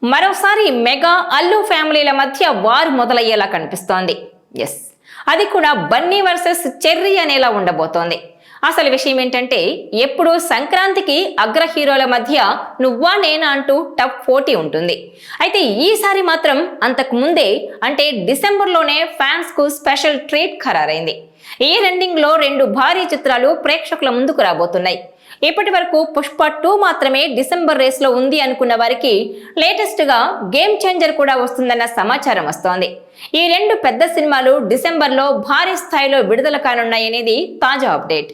మరోసారి మెగా అల్లు ఫ్యామిలీల మధ్య వారు మొదలయ్యేలా కనిపిస్తోంది. ఎస్, అది కూడా బన్నీ వర్సెస్ చెర్రీ అనేలా ఉండబోతోంది. అసలు విషయం ఏంటంటే, ఎప్పుడు సంక్రాంతికి అగ్ర హీరోల మధ్య నువ్వా నేనా అంటూ టఫ్ పోటీ ఉంటుంది. అయితే ఈసారి మాత్రం అంతకు ముందే అంటే డిసెంబర్లోనే ఫ్యాన్స్ కు స్పెషల్ ట్రీట్ ఖరారైంది. ఈ రెండింగ్ లో 2 భారీ చిత్రాలు ప్రేక్షకుల ముందుకు రాబోతున్నాయి. ఇప్పటి వరకు పుష్ప 2 మాత్రమే డిసెంబర్ రేస్ లో ఉంది అనుకున్న వారికి లేటెస్ట్ గా గేమ్ చేంజర్ కూడా వస్తుందన్న సమాచారం వస్తోంది. ఈ 2 పెద్ద సినిమాలు డిసెంబర్ లో భారీ స్థాయిలో విడుదల కానున్నాయనేది తాజా అప్డేట్.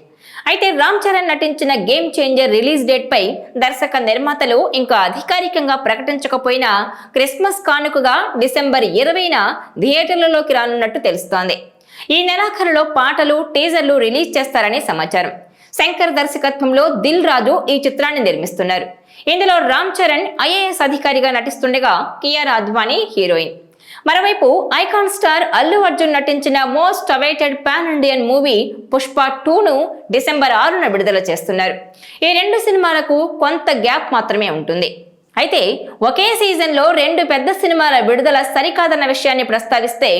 అయితే రామ్ చరణ్ నటించిన గేమ్ చేంజర్ రిలీజ్ డేట్ పై దర్శక నిర్మాతలు ఇంకా అధికారికంగా ప్రకటించకపోయినా క్రిస్మస్ కానుకగా డిసెంబర్ 20న థియేటర్లలోకి రానున్నట్టు తెలుస్తోంది. ఈ నెలాఖరులో పాటలు, టీజర్లు రిలీజ్ చేస్తారని సమాచారం. శంకర్ దర్శకత్వంలో దిల్ రాజు ఈ చిత్రాన్ని నిర్మిస్తున్నారు. ఇందులో రామ్ చరణ్ ఐఏఎస్ అధికారిగా నటిస్తుండగా కియారా అద్వానీ హీరోయిన్. మరోవైపు ఐకాన్ స్టార్ అల్లు అర్జున్ నటించిన most awaited pan Indian movie Pushpa 2ను డిసెంబర్ 6న విడుదల చేస్తున్నారు. ఈ 2 సినిమాలకు కొంత గ్యాప్ మాత్రమే ఉంటుంది. అయితే ఒకే సీజన్లో 2 పెద్ద సినిమాల విడుదల సరికాదన్న విషయాన్ని ప్రస్తావిస్తే,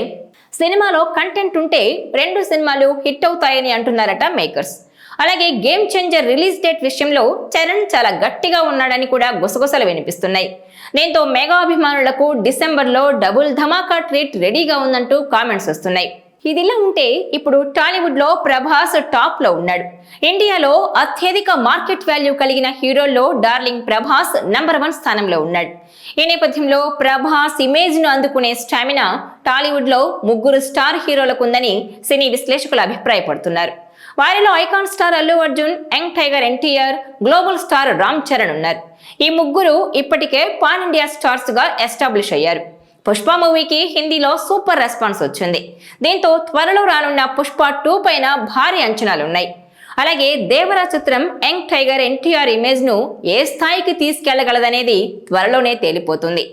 సినిమాలో కంటెంట్ ఉంటే 2 సినిమాలు హిట్ అవుతాయని అంటున్నారట మేకర్స్. అలాగే గేమ్ చేంజర్ రిలీజ్ డేట్ విషయంలో చరణ్ చాలా గట్టిగా ఉన్నాడని కూడా గుసగుసలు వినిపిస్తున్నాయి. దీంతో మెగా అభిమానులకు డిసెంబర్లో డబుల్ ధమాకా ట్రీట్ రెడీగా ఉందంటూ కామెంట్స్ వస్తున్నాయి. ఇదిలా ఉంటే ఇప్పుడు టాలీవుడ్ లో ప్రభాస్ టాప్ లో ఉన్నాడు. ఇండియాలో అత్యధిక మార్కెట్ వాల్యూ కలిగిన హీరోల్లో డార్లింగ్ ప్రభాస్ నంబర్ 1 స్థానంలో ఉన్నాడు. ఈ నేపథ్యంలో ప్రభాస్ ఇమేజ్ ను అందుకునే స్టామినా టాలీవుడ్ లో 3 స్టార్ హీరోలకు ఉందని సినీ విశ్లేషకులు అభిప్రాయపడుతున్నారు. వారిలో icon star Allu Arjun, young tiger NTR, global star Ram Charan ఉన్నారు. ఈ 3 ఇప్పటికే పాన్ ఇండియా స్టార్స్ గా ఎస్టాబ్లిష్ అయ్యారు. పుష్ప మూవీకి హిందీలో సూపర్ రెస్పాన్స్ వచ్చింది. దీంతో త్వరలో రానున్న పుష్ప 2 పైన భారీ అంచనాలున్నాయి. అలాగే దేవరా చిత్రం యంగ్ టైగర్ ఎన్టీఆర్ ఇమేజ్ ను ఏ స్థాయికి తీసుకెళ్లగలదనేది త్వరలోనే తేలిపోతుంది.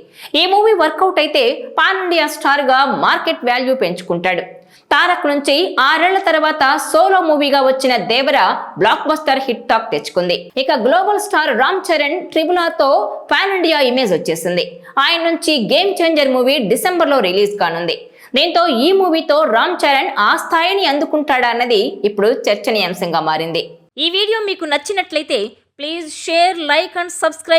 ఈ మూవీ వర్కౌట్ అయితే పాన్ ఇండియా స్టార్ గా మార్కెట్ వాల్యూ పెంచుకుంటాడు. తారక్ నుంచి 6 ఏళ్ల తర్వాత సోలో మూవీగా వచ్చిన Devara blockbuster hit talk తెచ్చుకుంది. ఇక గ్లోబల్ స్టార్ రామ్ చరణ్ ట్రిబులాతో పాన్ ఇండియా ఇమేజ్ వచ్చేసింది. ఆయన నుంచి గేమ్ చేంజర్ మూవీ డిసెంబర్ లో రిలీజ్ కానుంది. దీంతో ఈ మూవీతో రామ్ చరణ్ ఆ స్థాయిని అందుకుంటాడా అన్నది ఇప్పుడు చర్చనీయాంశంగా మారింది. ఈ వీడియో మీకు నచ్చినట్లయితే please share, like and subscribe.